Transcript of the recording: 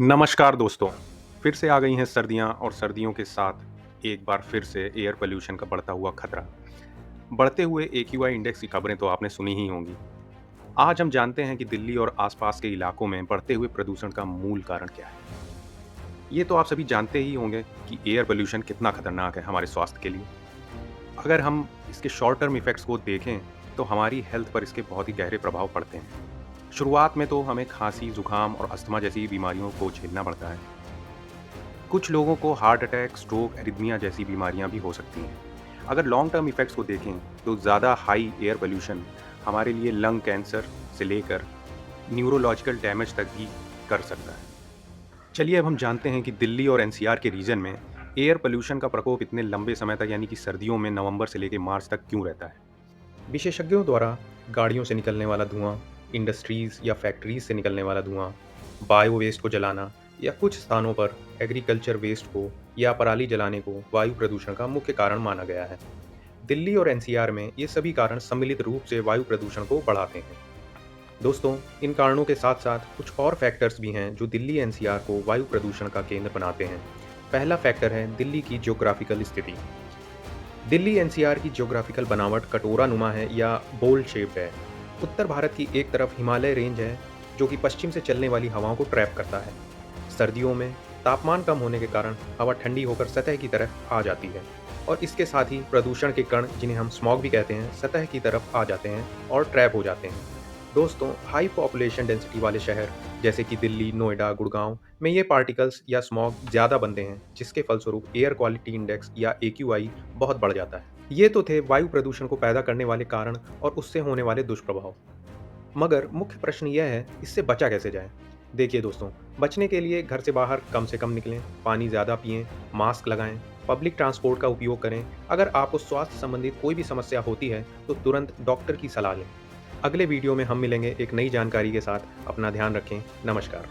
नमस्कार दोस्तों। फिर से आ गई हैं सर्दियाँ और सर्दियों के साथ एक बार फिर से एयर पोल्यूशन का बढ़ता हुआ खतरा। बढ़ते हुए एक्यूआई इंडेक्स की खबरें तो आपने सुनी ही होंगी। आज हम जानते हैं कि दिल्ली और आसपास के इलाकों में बढ़ते हुए प्रदूषण का मूल कारण क्या है। ये तो आप सभी जानते ही होंगे कि एयर पोल्यूशन कितना खतरनाक है हमारे स्वास्थ्य के लिए। अगर हम इसके शॉर्ट टर्म इफेक्ट्स को देखें तो हमारी हेल्थ पर इसके बहुत ही गहरे प्रभाव पड़ते हैं। शुरुआत में तो हमें खांसी, जुकाम और अस्थमा जैसी बीमारियों को झेलना पड़ता है। कुछ लोगों को हार्ट अटैक, स्ट्रोक, एरिथमिया जैसी बीमारियां भी हो सकती हैं। अगर लॉन्ग टर्म इफेक्ट्स को देखें तो ज़्यादा हाई एयर पोल्यूशन हमारे लिए लंग कैंसर से लेकर न्यूरोलॉजिकल डैमेज तक भी कर सकता है। चलिए अब हम जानते हैं कि दिल्ली और एनसीआर के रीजन में एयर पोल्यूशन का प्रकोप इतने लंबे समय तक यानी कि सर्दियों में नवंबर से लेकर मार्च तक क्यों रहता है। विशेषज्ञों द्वारा गाड़ियों से निकलने वाला धुआं, इंडस्ट्रीज या फैक्ट्रीज से निकलने वाला धुआं, बायो वेस्ट को जलाना या कुछ स्थानों पर एग्रीकल्चर वेस्ट को या पराली जलाने को वायु प्रदूषण का मुख्य कारण माना गया है। दिल्ली और एनसीआर में ये सभी कारण सम्मिलित रूप से वायु प्रदूषण को बढ़ाते हैं। दोस्तों, इन कारणों के साथ साथ कुछ और फैक्टर्स भी हैं जो दिल्ली एनसीआर को वायु प्रदूषण का केंद्र बनाते हैं। पहला फैक्टर है दिल्ली की ज्योग्राफिकल स्थिति। दिल्ली एनसीआर की ज्योग्राफिकल बनावट कटोरा नुमा है या बोल शेप्ड है। उत्तर भारत की एक तरफ हिमालय रेंज है जो कि पश्चिम से चलने वाली हवाओं को ट्रैप करता है। सर्दियों में तापमान कम होने के कारण हवा ठंडी होकर सतह की तरफ आ जाती है और इसके साथ ही प्रदूषण के कण, जिन्हें हम स्मॉग भी कहते हैं, सतह की तरफ आ जाते हैं और ट्रैप हो जाते हैं। दोस्तों, हाई पॉपुलेशन डेंसिटी वाले शहर जैसे कि दिल्ली, नोएडा, गुड़गांव में ये पार्टिकल्स या स्मॉग ज़्यादा बनते हैं, जिसके फलस्वरूप एयर क्वालिटी इंडेक्स या एक्यूआई बहुत बढ़ जाता है। ये तो थे वायु प्रदूषण को पैदा करने वाले कारण और उससे होने वाले दुष्प्रभाव। मगर मुख्य प्रश्न यह है, इससे बचा कैसे जाए। देखिए दोस्तों, बचने के लिए घर से कम निकलें, पानी ज़्यादा पिएं, मास्क लगाएं, पब्लिक ट्रांसपोर्ट का उपयोग करें। अगर आपको स्वास्थ्य संबंधित कोई भी समस्या होती है तो तुरंत डॉक्टर की सलाह लें। अगले वीडियो में हम मिलेंगे एक नई जानकारी के साथ। अपना ध्यान रखें। नमस्कार।